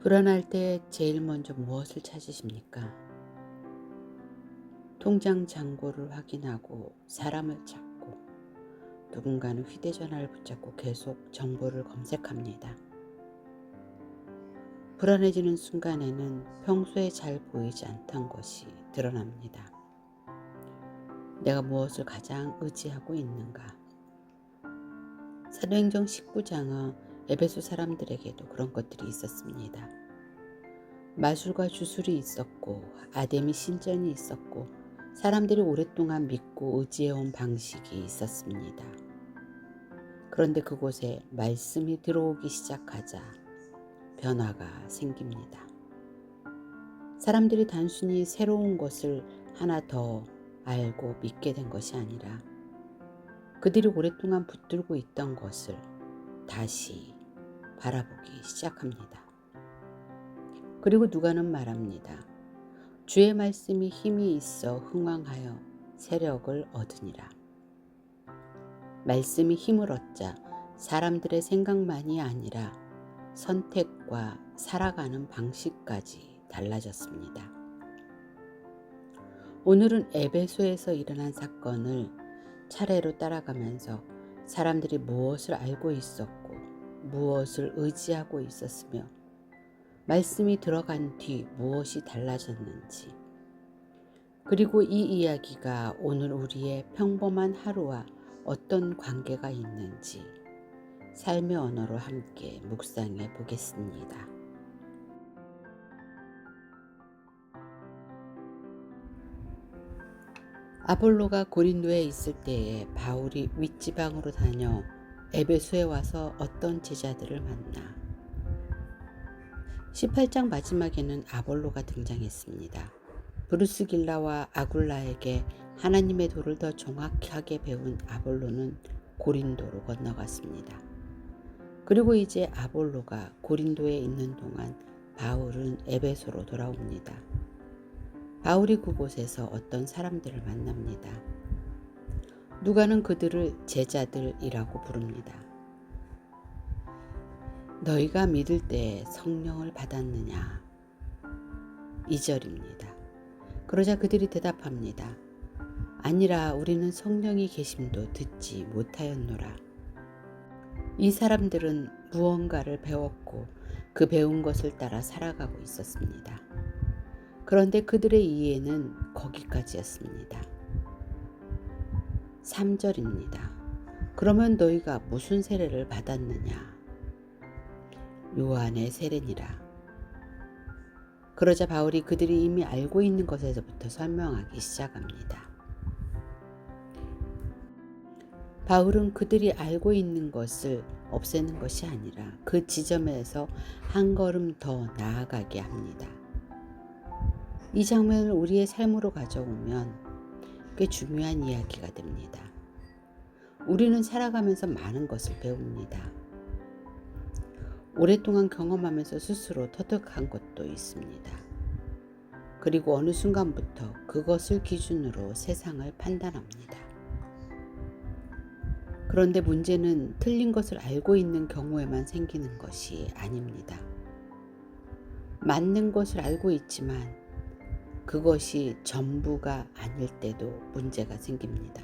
불안할 때 제일 먼저 무엇을 찾으십니까? 통장 잔고를 확인하고 사람을 찾고 누군가는 휴대전화를 붙잡고 계속 정보를 검색합니다. 불안해지는 순간에는 평소에 잘 보이지 않던 것이 드러납니다. 내가 무엇을 가장 의지하고 있는가? 사도행전 19장은 에베소 사람들에게도 그런 것들이 있었습니다. 마술과 주술이 있었고 아데미 신전이 있었고 사람들이 오랫동안 믿고 의지해온 방식이 있었습니다. 그런데 그곳에 말씀이 들어오기 시작하자 변화가 생깁니다. 사람들이 단순히 새로운 것을 하나 더 알고 믿게 된 것이 아니라 그들이 오랫동안 붙들고 있던 것을 다시 바라보기 시작합니다. 그리고 누가는 말합니다. 주의 말씀이 힘이 있어 흥왕하여 세력을 얻으니라. 말씀이 힘을 얻자 사람들의 생각만이 아니라 선택과 살아가는 방식까지 달라졌습니다. 오늘은 에베소에서 일어난 사건을 차례로 따라가면서 사람들이 무엇을 알고 있었고 무엇을 의지하고 있었으며 말씀이 들어간 뒤 무엇이 달라졌는지, 그리고 이 이야기가 오늘 우리의 평범한 하루와 어떤 관계가 있는지 삶의 언어로 함께 묵상해 보겠습니다. 아볼로가 고린도에 있을 때에 바울이 윗지방으로 다녀 에베소에 와서 어떤 제자들을 만나 18장 마지막에는 아볼로가 등장했습니다. 브루스길라와 아굴라에게 하나님의 도를 더 정확하게 배운 아볼로는 고린도로 건너갔습니다. 그리고 이제 아볼로가 고린도에 있는 동안 바울은 에베소로 돌아옵니다. 바울이 그곳에서 어떤 사람들을 만납니다. 누가는 그들을 제자들이라고 부릅니다. 너희가 믿을 때 성령을 받았느냐? 2절입니다. 그러자 그들이 대답합니다. 아니라 우리는 성령이 계심도 듣지 못하였노라. 이 사람들은 무언가를 배웠고 그 배운 것을 따라 살아가고 있었습니다. 그런데 그들의 이해는 거기까지였습니다. 3절입니다. 그러면 너희가 무슨 세례를 받았느냐? 요한의 세례니라. 그러자 바울이 그들이 이미 알고 있는 것에서부터 설명하기 시작합니다. 바울은 그들이 알고 있는 것을 없애는 것이 아니라 그 지점에서 한 걸음 더 나아가게 합니다. 이 장면을 우리의 삶으로 가져오면 꽤 중요한 이야기가 됩니다. 우리는 살아가면서 많은 것을 배웁니다. 오랫동안 경험하면서 스스로 터득한 것도 있습니다. 그리고 어느 순간부터 그것을 기준으로 세상을 판단합니다. 그런데 문제는 틀린 것을 알고 있는 경우에만 생기는 것이 아닙니다. 맞는 것을 알고 있지만 그것이 전부가 아닐 때도 문제가 생깁니다.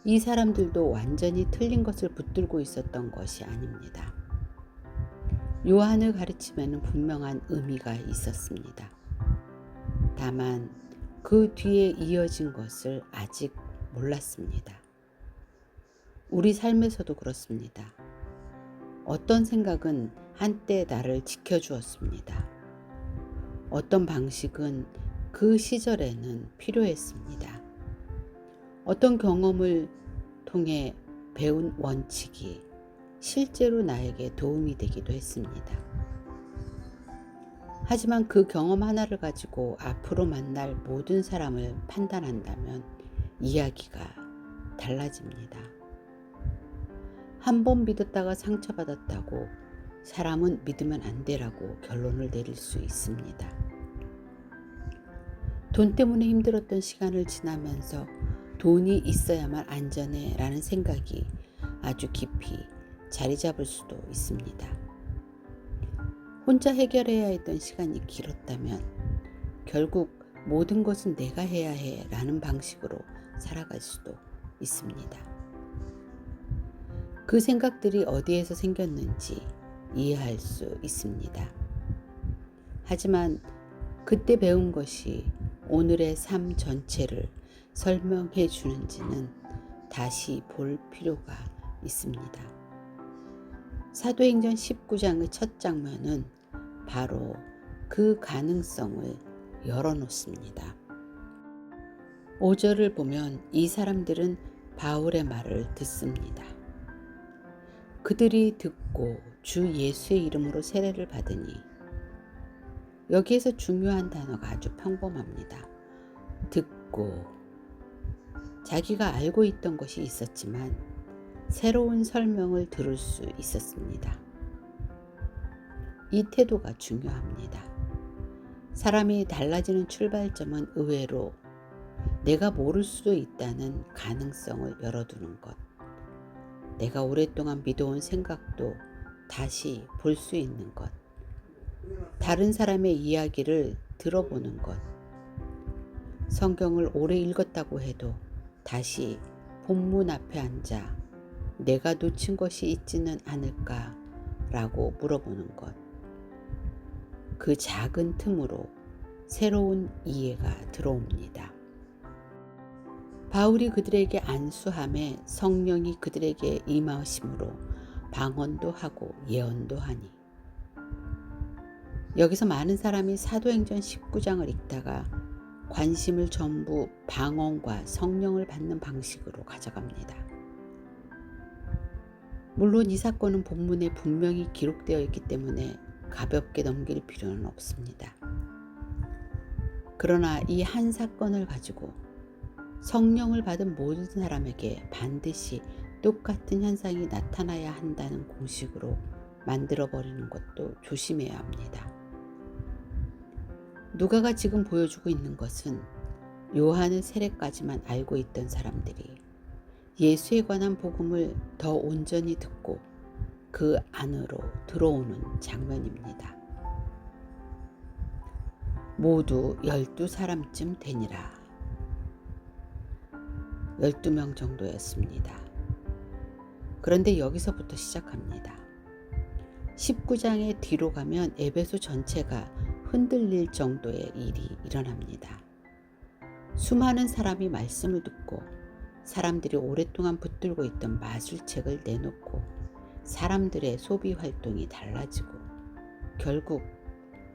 이 사람들도 완전히 틀린 것을 붙들고 있었던 것이 아닙니다. 요한의 가르침에는 분명한 의미가 있었습니다. 다만 그 뒤에 이어진 것을 아직 몰랐습니다. 우리 삶에서도 그렇습니다. 어떤 생각은 한때 나를 지켜주었습니다. 어떤 방식은 그 시절에는 필요했습니다. 어떤 경험을 통해 배운 원칙이 실제로 나에게 도움이 되기도 했습니다. 하지만 그 경험 하나를 가지고 앞으로 만날 모든 사람을 판단한다면 이야기가 달라집니다. 한 번 믿었다가 상처받았다고 사람은 믿으면 안 되라고 결론을 내릴 수 있습니다. 돈 때문에 힘들었던 시간을 지나면서 돈이 있어야만 안전해 라는 생각이 아주 깊이 자리 잡을 수도 있습니다. 혼자 해결해야 했던 시간이 길었다면 결국 모든 것은 내가 해야 해 라는 방식으로 살아갈 수도 있습니다. 그 생각들이 어디에서 생겼는지 이해할 수 있습니다. 하지만 그때 배운 것이 오늘의 삶 전체를 설명해 주는지는 다시 볼 필요가 있습니다. 사도행전 19장의 첫 장면은 바로 그 가능성을 열어놓습니다. 5절을 보면 이 사람들은 바울의 말을 듣습니다. 그들이 듣고 주 예수의 이름으로 세례를 받으니, 여기에서 중요한 단어가 아주 평범합니다. 듣고, 자기가 알고 있던 것이 있었지만 새로운 설명을 들을 수 있었습니다. 이 태도가 중요합니다. 사람이 달라지는 출발점은 의외로 내가 모를 수도 있다는 가능성을 열어두는 것, 내가 오랫동안 믿어온 생각도 다시 볼 수 있는 것, 다른 사람의 이야기를 들어보는 것, 성경을 오래 읽었다고 해도 다시 본문 앞에 앉아 내가 놓친 것이 있지는 않을까라고 물어보는 것, 그 작은 틈으로 새로운 이해가 들어옵니다. 바울이 그들에게 안수함에 성령이 그들에게 임하심으로 방언도 하고 예언도 하니, 여기서 많은 사람이 사도행전 19장을 읽다가 관심을 전부 방언과 성령을 받는 방식으로 가져갑니다. 물론 이 사건은 본문에 분명히 기록되어 있기 때문에 가볍게 넘길 필요는 없습니다. 그러나 이 한 사건을 가지고 성령을 받은 모든 사람에게 반드시 똑같은 현상이 나타나야 한다는 공식으로 만들어버리는 것도 조심해야 합니다. 누가가 지금 보여주고 있는 것은 요한의 세례까지만 알고 있던 사람들이 예수에 관한 복음을 더 온전히 듣고 그 안으로 들어오는 장면입니다. 모두 12사람쯤 되니라. 12명 정도였습니다. 그런데 여기서부터 시작합니다. 19장의 뒤로 가면 에베소 전체가 흔들릴 정도의 일이 일어납니다. 수많은 사람이 말씀을 듣고 사람들이 오랫동안 붙들고 있던 마술책을 내놓고 사람들의 소비 활동이 달라지고 결국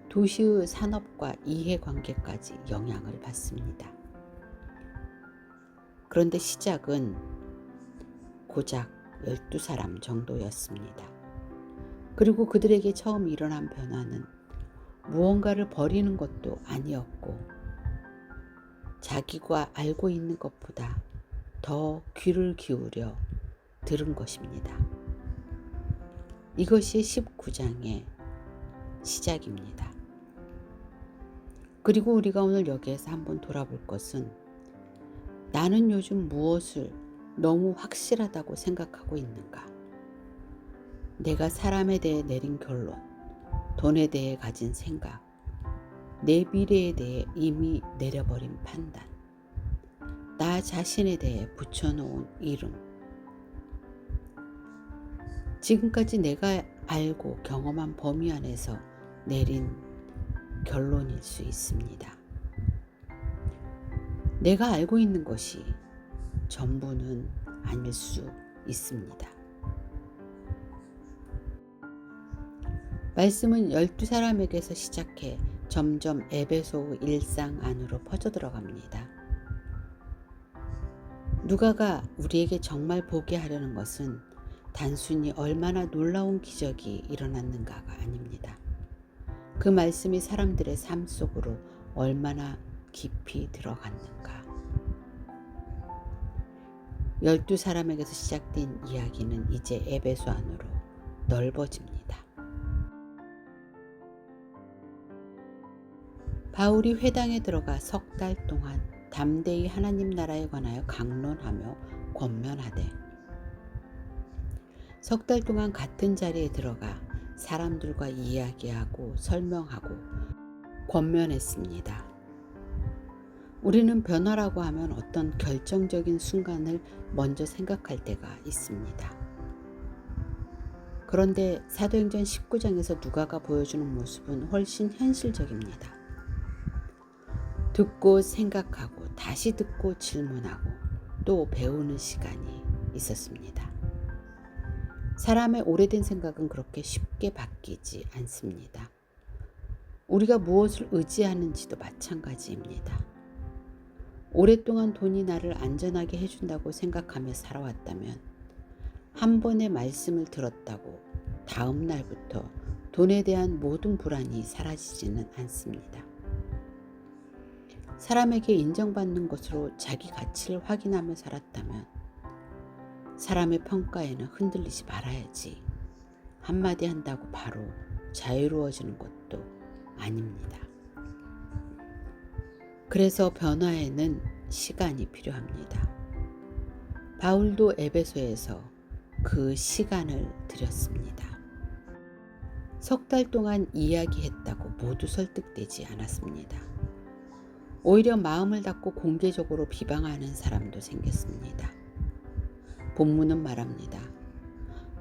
도시의 산업과 이해관계까지 영향을 받습니다. 그런데 시작은 고작 12사람 정도였습니다. 그리고 그들에게 처음 일어난 변화는 무언가를 버리는 것도 아니었고 자기가 알고 있는 것보다 더 귀를 기울여 들은 것입니다. 이것이 19장의 시작입니다. 그리고 우리가 오늘 여기에서 한번 돌아볼 것은 나는 요즘 무엇을 너무 확실하다고 생각하고 있는가? 내가 사람에 대해 내린 결론, 돈에 대해 가진 생각, 내 미래에 대해 이미 내려버린 판단, 나 자신에 대해 붙여놓은 이름, 지금까지 내가 알고 경험한 범위 안에서 내린 결론일 수 있습니다. 내가 알고 있는 것이 전부는 아닐 수 있습니다. 말씀은 12사람에게서 시작해 점점 에베소 일상 안으로 퍼져들어갑니다. 누가가 우리에게 정말 보게 하려는 것은 단순히 얼마나 놀라운 기적이 일어났는가가 아닙니다. 그 말씀이 사람들의 삶 속으로 얼마나 깊이 들어갔는가. 12사람에게서 시작된 이야기는 이제 에베소 안으로 넓어집니다. 바울이 회당에 들어가 석 달 동안 담대히 하나님 나라에 관하여 강론하며 권면하되, 석 달 동안 같은 자리에 들어가 사람들과 이야기하고 설명하고 권면했습니다. 우리는 변화라고 하면 어떤 결정적인 순간을 먼저 생각할 때가 있습니다. 그런데 사도행전 19장에서 누가가 보여주는 모습은 훨씬 현실적입니다. 듣고 생각하고 다시 듣고 질문하고 또 배우는 시간이 있었습니다. 사람의 오래된 생각은 그렇게 쉽게 바뀌지 않습니다. 우리가 무엇을 의지하는지도 마찬가지입니다. 오랫동안 돈이 나를 안전하게 해준다고 생각하며 살아왔다면 한 번의 말씀을 들었다고 다음 날부터 돈에 대한 모든 불안이 사라지지는 않습니다. 사람에게 인정받는 것으로 자기 가치를 확인하며 살았다면 사람의 평가에는 흔들리지 말아야지 한마디 한다고 바로 자유로워지는 것도 아닙니다. 그래서 변화에는 시간이 필요합니다. 바울도 에베소에서 그 시간을 들였습니다. 석 달 동안 이야기했다고 모두 설득되지 않았습니다. 오히려 마음을 닫고 공개적으로 비방하는 사람도 생겼습니다. 본문은 말합니다.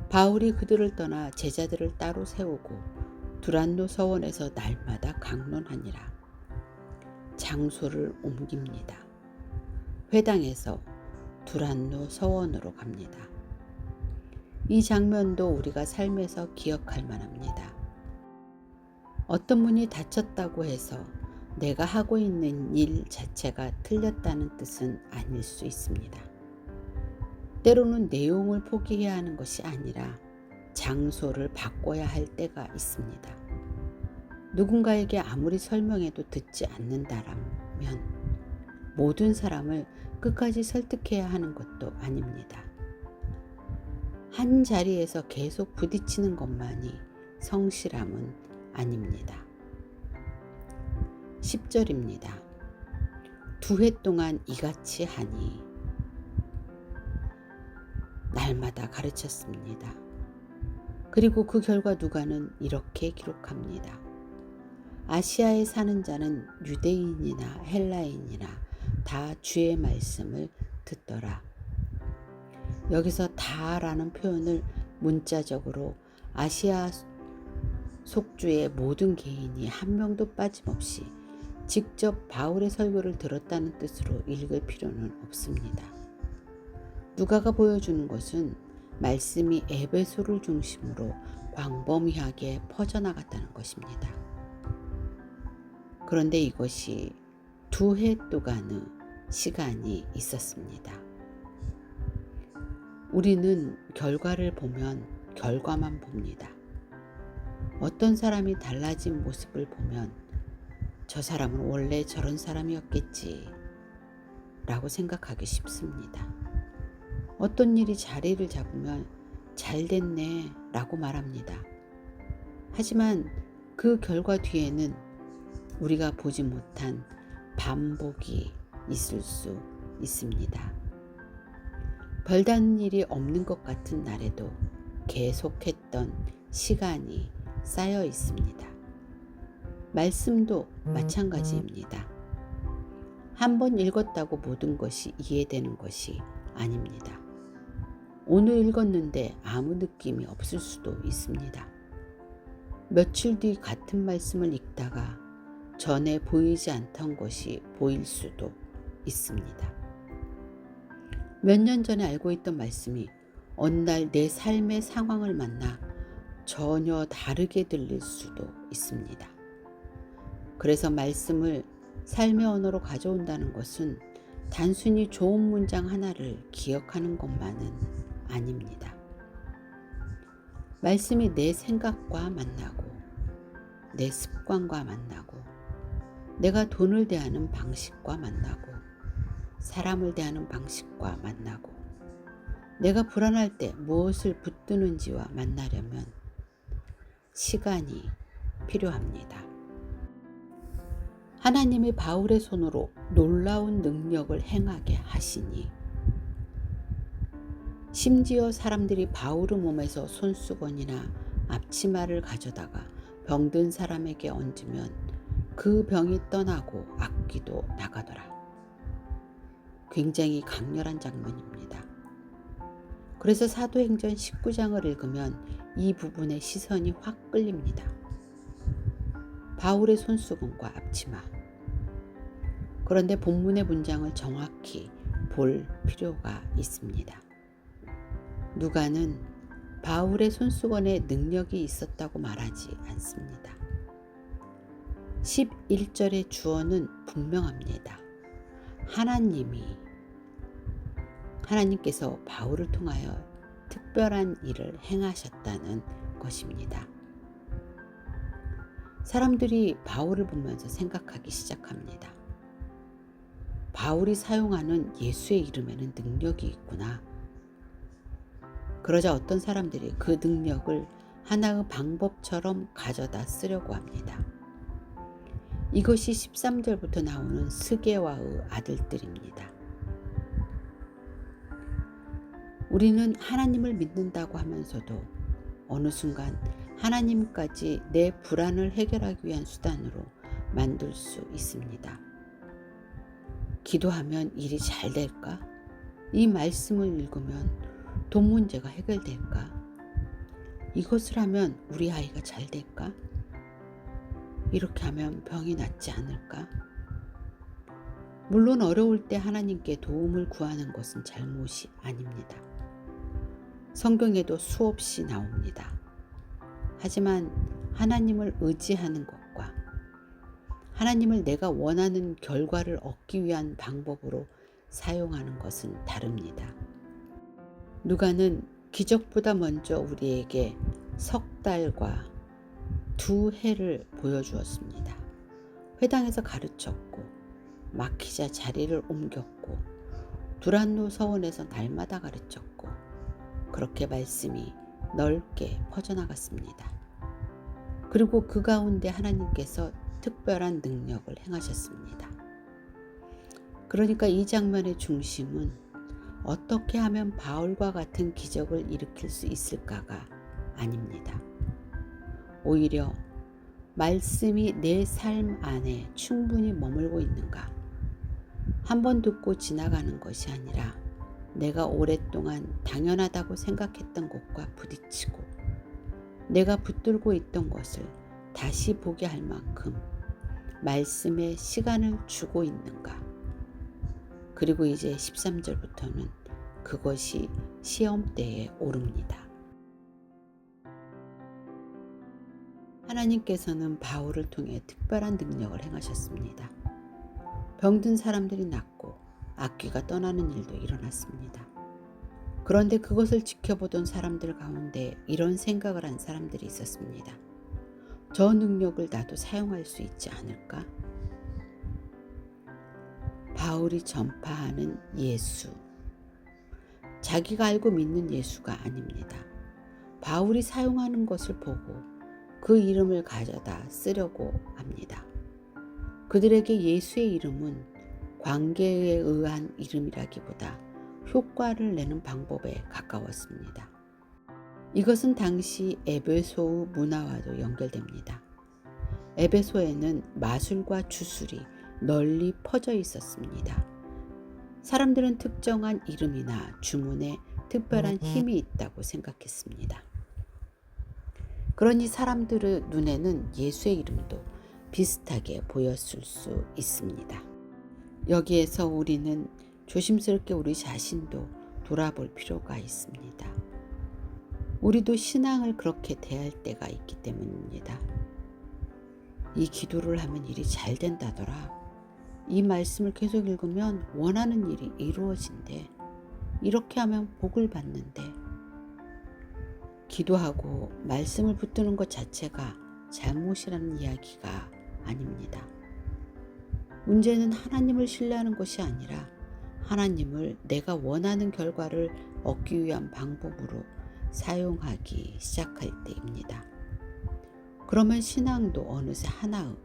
바울이 그들을 떠나 제자들을 따로 세우고 두란노 서원에서 날마다 강론하니라. 장소를 옮깁니다. 회당에서 두란노 서원으로 갑니다. 이 장면도 우리가 삶에서 기억할 만합니다. 어떤 분이 다쳤다고 해서 내가 하고 있는 일 자체가 틀렸다는 뜻은 아닐 수 있습니다. 때로는 내용을 포기해야 하는 것이 아니라 장소를 바꿔야 할 때가 있습니다. 누군가에게 아무리 설명해도 듣지 않는다라면 모든 사람을 끝까지 설득해야 하는 것도 아닙니다. 한 자리에서 계속 부딪히는 것만이 성실함은 아닙니다. 10절입니다. 2해 동안 이같이 하니 날마다 가르쳤습니다. 그리고 그 결과 누가는 이렇게 기록합니다. 아시아에 사는 자는 유대인이나 헬라인이나 다 주의 말씀을 듣더라. 여기서 다라는 표현을 문자적으로 아시아 속주의 모든 개인이 한 명도 빠짐없이 직접 바울의 설교를 들었다는 뜻으로 읽을 필요는 없습니다. 누가가 보여주는 것은 말씀이 에베소를 중심으로 광범위하게 퍼져나갔다는 것입니다. 그런데 이것이 2해 동안의 시간이 있었습니다. 우리는 결과를 보면 결과만 봅니다. 어떤 사람이 달라진 모습을 보면 저 사람은 원래 저런 사람이었겠지 라고 생각하기 쉽습니다. 어떤 일이 자리를 잡으면 잘 됐네 라고 말합니다. 하지만 그 결과 뒤에는 우리가 보지 못한 반복이 있을 수 있습니다. 별다른 일이 없는 것 같은 날에도 계속했던 시간이 쌓여 있습니다. 말씀도 마찬가지입니다. 한 번 읽었다고 모든 것이 이해되는 것이 아닙니다. 오늘 읽었는데 아무 느낌이 없을 수도 있습니다. 며칠 뒤 같은 말씀을 읽다가 전에 보이지 않던 것이 보일 수도 있습니다. 몇 년 전에 알고 있던 말씀이 어느 날 내 삶의 상황을 만나 전혀 다르게 들릴 수도 있습니다. 그래서 말씀을 삶의 언어로 가져온다는 것은 단순히 좋은 문장 하나를 기억하는 것만은 아닙니다. 말씀이 내 생각과 만나고 내 습관과 만나고 내가 돈을 대하는 방식과 만나고 사람을 대하는 방식과 만나고 내가 불안할 때 무엇을 붙드는지와 만나려면 시간이 필요합니다. 하나님이 바울의 손으로 놀라운 능력을 행하게 하시니 심지어 사람들이 바울의 몸에서 손수건이나 앞치마를 가져다가 병든 사람에게 얹으면 그 병이 떠나고 악귀도 나가더라. 굉장히 강렬한 장면입니다. 그래서 사도행전 19장을 읽으면 이 부분에 시선이 확 끌립니다. 바울의 손수건과 앞치마. 그런데 본문의 문장을 정확히 볼 필요가 있습니다. 누가는 바울의 손수건에 능력이 있었다고 말하지 않습니다. 11절의 주어는 분명합니다. 하나님께서 바울을 통하여 특별한 일을 행하셨다는 것입니다. 사람들이 바울을 보면서 생각하기 시작합니다. 바울이 사용하는 예수의 이름에는 능력이 있구나. 그러자 어떤 사람들이 그 능력을 하나의 방법처럼 가져다 쓰려고 합니다. 이것이 13절부터 나오는 스게와의 아들들입니다. 우리는 하나님을 믿는다고 하면서도 어느 순간 하나님까지 내 불안을 해결하기 위한 수단으로 만들 수 있습니다. 기도하면 일이 잘 될까? 이 말씀을 읽으면 돈 문제가 해결될까? 이것을 하면 우리 아이가 잘 될까? 이렇게 하면 병이 낫지 않을까? 물론 어려울 때 하나님께 도움을 구하는 것은 잘못이 아닙니다. 성경에도 수없이 나옵니다. 하지만 하나님을 의지하는 것과 하나님을 내가 원하는 결과를 얻기 위한 방법으로 사용하는 것은 다릅니다. 누가는 기적보다 먼저 우리에게 석 달과 2해를 보여주었습니다. 회당에서 가르쳤고 마키자 자리를 옮겼고 두란노 서원에서 날마다 가르쳤고 그렇게 말씀이 넓게 퍼져나갔습니다. 그리고 그 가운데 하나님께서 특별한 능력을 행하셨습니다. 그러니까 이 장면의 중심은 어떻게 하면 바울과 같은 기적을 일으킬 수 있을까가 아닙니다. 오히려 말씀이 내 삶 안에 충분히 머물고 있는가? 한번 듣고 지나가는 것이 아니라 내가 오랫동안 당연하다고 생각했던 것과 부딪히고 내가 붙들고 있던 것을 다시 보게 할 만큼 말씀에 시간을 주고 있는가? 그리고 이제 13절부터는 그것이 시험대에 오릅니다. 하나님께서는 바울을 통해 특별한 능력을 행하셨습니다. 병든 사람들이 낫고 악귀가 떠나는 일도 일어났습니다. 그런데 그것을 지켜보던 사람들 가운데 이런 생각을 한 사람들이 있었습니다. 저 능력을 나도 사용할 수 있지 않을까? 바울이 전파하는 예수, 자기가 알고 믿는 예수가 아닙니다. 바울이 사용하는 것을 보고 그 이름을 가져다 쓰려고 합니다. 그들에게 예수의 이름은 관계에 의한 이름이라기보다 효과를 내는 방법에 가까웠습니다. 이것은 당시 에베소의 문화와도 연결됩니다. 에베소에는 마술과 주술이 널리 퍼져 있었습니다. 사람들은 특정한 이름이나 주문에 특별한 힘이 있다고 생각했습니다. 그러니 사람들의 눈에는 예수의 이름도 비슷하게 보였을 수 있습니다. 여기에서 우리는 조심스럽게 우리 자신도 돌아볼 필요가 있습니다. 우리도 신앙을 그렇게 대할 때가 있기 때문입니다. 이 기도를 하면 일이 잘 된다더라. 이 말씀을 계속 읽으면 원하는 일이 이루어진대. 이렇게 하면 복을 받는데. 기도하고 말씀을 붙드는 것 자체가 잘못이라는 이야기가 아닙니다. 문제는 하나님을 신뢰하는 것이 아니라 하나님을 내가 원하는 결과를 얻기 위한 방법으로 사용하기 시작할 때입니다. 그러면 신앙도 어느새 하나의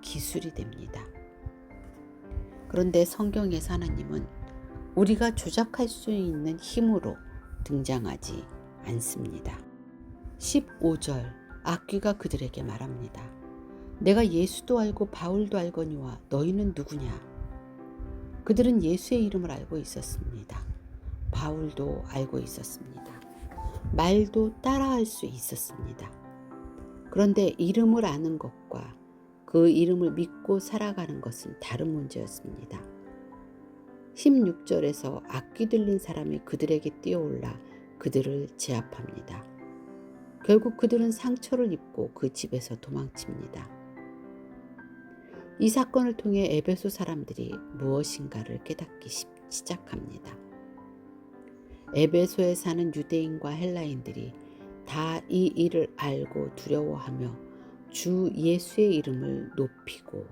기술이 됩니다. 그런데 성경에서 하나님은 우리가 조작할 수 있는 힘으로 등장하지 않습니다. 15절 악귀가 그들에게 말합니다. 내가 예수도 알고 바울도 알거니와 너희는 누구냐? 그들은 예수의 이름을 알고 있었습니다. 바울도 알고 있었습니다. 말도 따라할 수 있었습니다. 그런데 이름을 아는 것과 그 이름을 믿고 살아가는 것은 다른 문제였습니다. 16절에서 악귀 들린 사람이 그들에게 뛰어올라 그들을 제압합니다. 결국 그들은 상처를 입고 그 집에서 도망칩니다. 이 사건을 통해 에베소 사람들이 무엇인가를 깨닫기 시작합니다. 에베소에 사는 유대인과 헬라인들이 다 이 일을 알고 두려워하며 주 예수의 이름을 높이고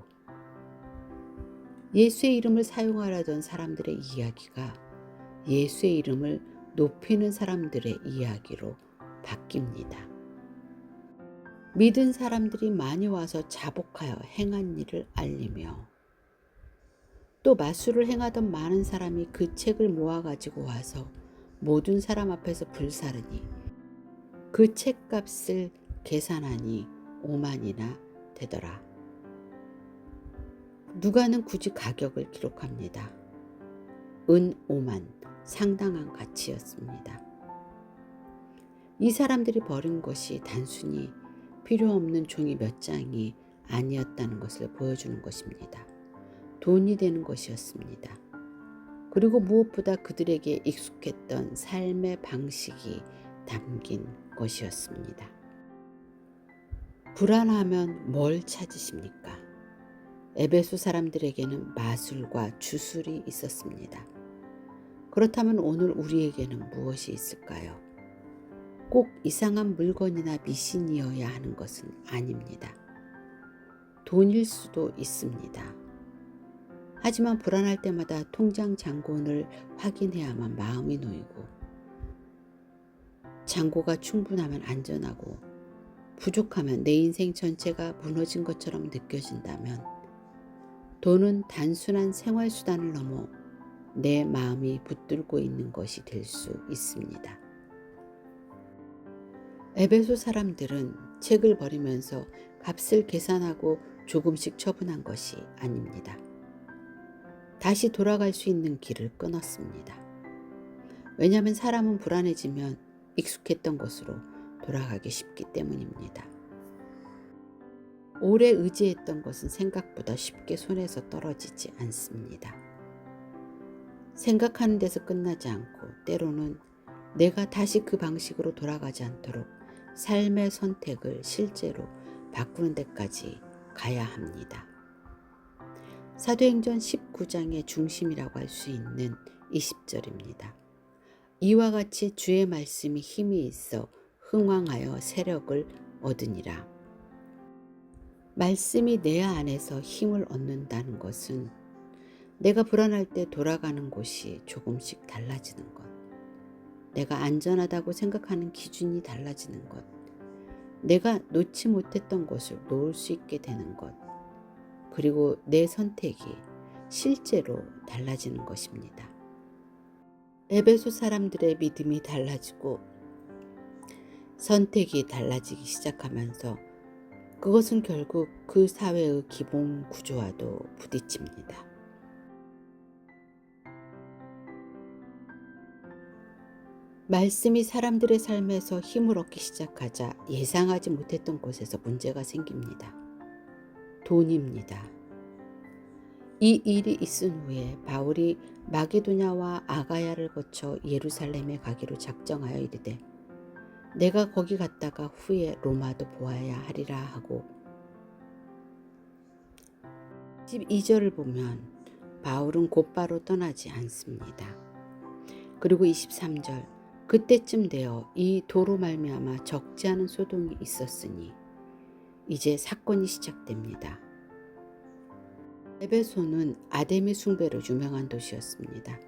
예수의 이름을 사용하려던 사람들의 이야기가 예수의 이름을 높이는 사람들의 이야기로 바뀝니다. 믿은 사람들이 많이 와서 자복하여 행한 일을 알리며 또 마술을 행하던 많은 사람이 그 책을 모아가지고 와서 모든 사람 앞에서 불사르니 그 책값을 계산하니 5만이나 되더라. 누가는 굳이 가격을 기록합니다. 은 5만, 상당한 가치였습니다. 이 사람들이 버린 것이 단순히 필요 없는 종이 몇 장이 아니었다는 것을 보여주는 것입니다. 돈이 되는 것이었습니다. 그리고 무엇보다 그들에게 익숙했던 삶의 방식이 담긴 것이었습니다. 불안하면 뭘 찾으십니까? 에베소 사람들에게는 마술과 주술이 있었습니다. 그렇다면 오늘 우리에게는 무엇이 있을까요? 꼭 이상한 물건이나 미신이어야 하는 것은 아닙니다. 돈일 수도 있습니다. 하지만 불안할 때마다 통장 잔고를 확인해야만 마음이 놓이고 잔고가 충분하면 안전하고 부족하면 내 인생 전체가 무너진 것처럼 느껴진다면 돈은 단순한 생활수단을 넘어 내 마음이 붙들고 있는 것이 될 수 있습니다. 에베소 사람들은 책을 버리면서 값을 계산하고 조금씩 처분한 것이 아닙니다. 다시 돌아갈 수 있는 길을 끊었습니다. 왜냐하면 사람은 불안해지면 익숙했던 곳으로 돌아가기 쉽기 때문입니다. 오래 의지했던 것은 생각보다 쉽게 손에서 떨어지지 않습니다. 생각하는 데서 끝나지 않고 때로는 내가 다시 그 방식으로 돌아가지 않도록 삶의 선택을 실제로 바꾸는 데까지 가야 합니다. 사도행전 19장의 중심이라고 할 수 있는 20절입니다. 이와 같이 주의 말씀이 힘이 있어 흥왕하여 세력을 얻으니라. 말씀이 내 안에서 힘을 얻는다는 것은 내가 불안할 때 돌아가는 곳이 조금씩 달라지는 것, 내가 안전하다고 생각하는 기준이 달라지는 것, 내가 놓지 못했던 것을 놓을 수 있게 되는 것, 그리고 내 선택이 실제로 달라지는 것입니다. 에베소 사람들의 믿음이 달라지고 선택이 달라지기 시작하면서 그것은 결국 그 사회의 기본 구조와도 부딪힙니다. 말씀이 사람들의 삶에서 힘을 얻기 시작하자 예상하지 못했던 곳에서 문제가 생깁니다. 돈입니다. 이 일이 있은 후에 바울이 마게도냐와 아가야를 거쳐 예루살렘에 가기로 작정하여 이르되 내가 거기 갔다가 후에 로마도 보아야 하리라 하고 12절을 보면 바울은 곧바로 떠나지 않습니다. 그리고 23절 그때쯤 되어 이 도로 말미암아 적지 않은 소동이 있었으니 이제 사건이 시작됩니다. 에베소는 아데미 숭배로 유명한 도시였습니다.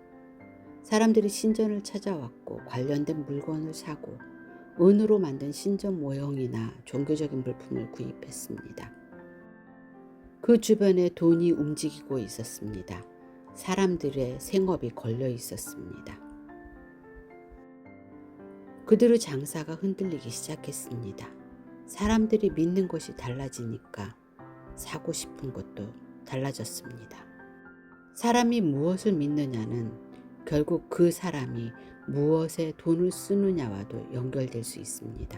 사람들이 신전을 찾아왔고 관련된 물건을 사고 은으로 만든 신전 모형이나 종교적인 물품을 구입했습니다. 그 주변에 돈이 움직이고 있었습니다. 사람들의 생업이 걸려 있었습니다. 그대로 장사가 흔들리기 시작했습니다. 사람들이 믿는 것이 달라지니까 사고 싶은 것도 달라졌습니다. 사람이 무엇을 믿느냐는 결국 그 사람이 무엇에 돈을 쓰느냐와도 연결될 수 있습니다.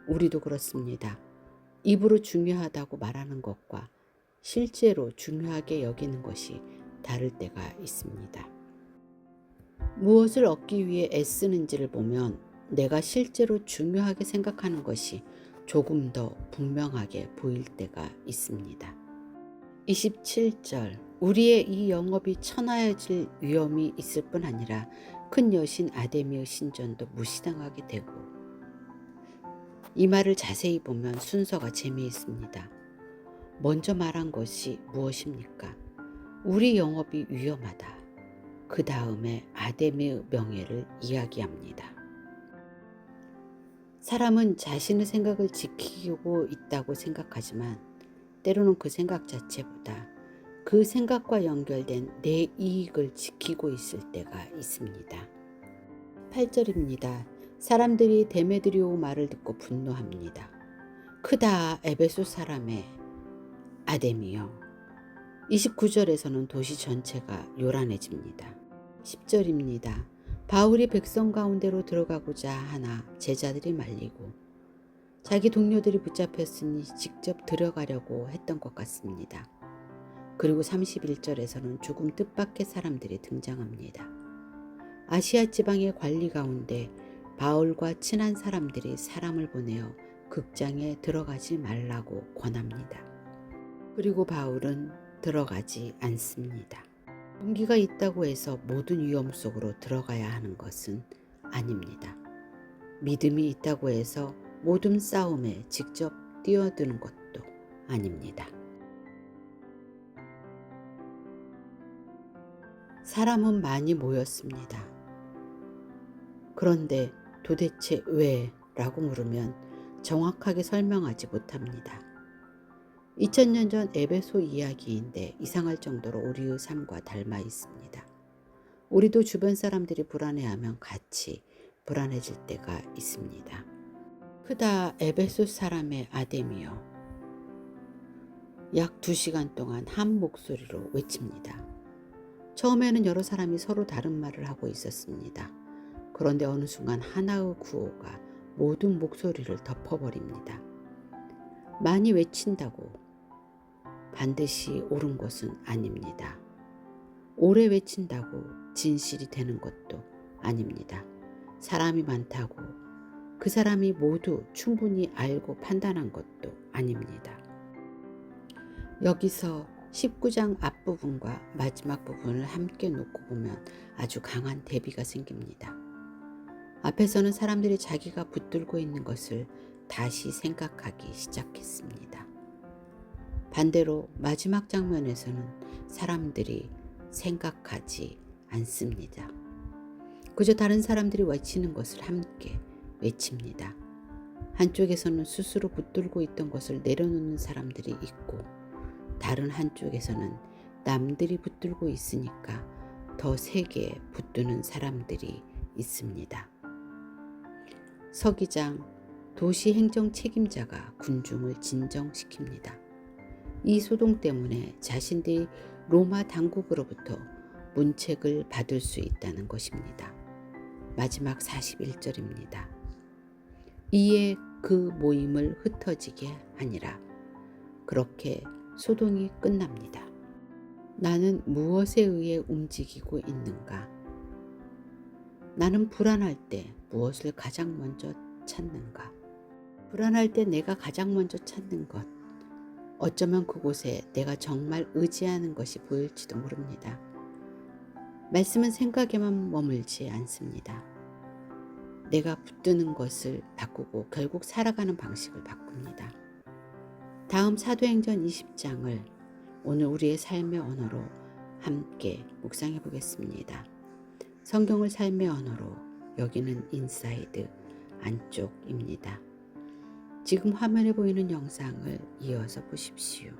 우리도 그렇습니다. 입으로 중요하다고 말하는 것과 실제로 중요하게 여기는 것이 다를 때가 있습니다. 무엇을 얻기 위해 애쓰는지를 보면 내가 실제로 중요하게 생각하는 것이 조금 더 분명하게 보일 때가 있습니다. 27절 우리의 이 영업이 천하여질 위험이 있을 뿐 아니라 큰 여신 아데미의 신전도 무시당하게 되고, 이 말을 자세히 보면 순서가 재미있습니다. 먼저 말한 것이 무엇입니까? 우리 영업이 위험하다. 그 다음에 아데미의 명예를 이야기합니다. 사람은 자신의 생각을 지키고 있다고 생각하지만 때로는 그 생각 자체보다 그 생각과 연결된 내 이익을 지키고 있을 때가 있습니다. 8절입니다. 사람들이 데메드리오 말을 듣고 분노합니다. 크다 에베소 사람의 아데미여. 29절에서는 도시 전체가 요란해집니다. 10절입니다. 바울이 백성 가운데로 들어가고자 하나 제자들이 말리고 자기 동료들이 붙잡혔으니 직접 들어가려고 했던 것 같습니다. 그리고 31절에서는 조금 뜻밖의 사람들이 등장합니다. 아시아 지방의 관리 가운데 바울과 친한 사람들이 사람을 보내어 극장에 들어가지 말라고 권합니다. 그리고 바울은 들어가지 않습니다. 용기가 있다고 해서 모든 위험 속으로 들어가야 하는 것은 아닙니다. 믿음이 있다고 해서 모든 싸움에 직접 뛰어드는 것도 아닙니다. 사람은 많이 모였습니다. 그런데 도대체 왜? 라고 물으면 정확하게 설명하지 못합니다. 2000년 전 에베소 이야기인데 이상할 정도로 우리의 삶과 닮아 있습니다. 우리도 주변 사람들이 불안해하면 같이 불안해질 때가 있습니다. 크다 에베소 사람의 아데미여. 약 2시간 동안 한 목소리로 외칩니다. 처음에는 여러 사람이 서로 다른 말을 하고 있었습니다. 그런데 어느 순간 하나의 구호가 모든 목소리를 덮어버립니다. 많이 외친다고 반드시 옳은 것은 아닙니다. 오래 외친다고 진실이 되는 것도 아닙니다. 사람이 많다고 그 사람이 모두 충분히 알고 판단한 것도 아닙니다. 여기서 19장 앞부분과 마지막 부분을 함께 놓고 보면 아주 강한 대비가 생깁니다. 앞에서는 사람들이 자기가 붙들고 있는 것을 다시 생각하기 시작했습니다. 반대로 마지막 장면에서는 사람들이 생각하지 않습니다. 그저 다른 사람들이 외치는 것을 함께 외칩니다. 한쪽에서는 스스로 붙들고 있던 것을 내려놓는 사람들이 있고, 다른 한쪽에서는 남들이 붙들고 있으니까 더 세게 붙드는 사람들이 있습니다. 서기장, 도시 행정 책임자가 군중을 진정시킵니다. 이 소동 때문에 자신들이 로마 당국으로부터 문책을 받을 수 있다는 것입니다. 마지막 41절입니다. 이에 그 모임을 흩어지게 하니라. 그렇게 소동이 끝납니다. 나는 무엇에 의해 움직이고 있는가? 나는 불안할 때 무엇을 가장 먼저 찾는가? 불안할 때 내가 가장 먼저 찾는 것, 어쩌면 그곳에 내가 정말 의지하는 것이 보일지도 모릅니다. 말씀은 생각에만 머물지 않습니다. 내가 붙드는 것을 바꾸고 결국 살아가는 방식을 바꿉니다. 다음 사도행전 20장을 오늘 우리의 삶의 언어로 함께 묵상해 보겠습니다. 성경을 삶의 언어로, 여기는 인사이드, 안쪽입니다. 지금 화면에 보이는 영상을 이어서 보십시오.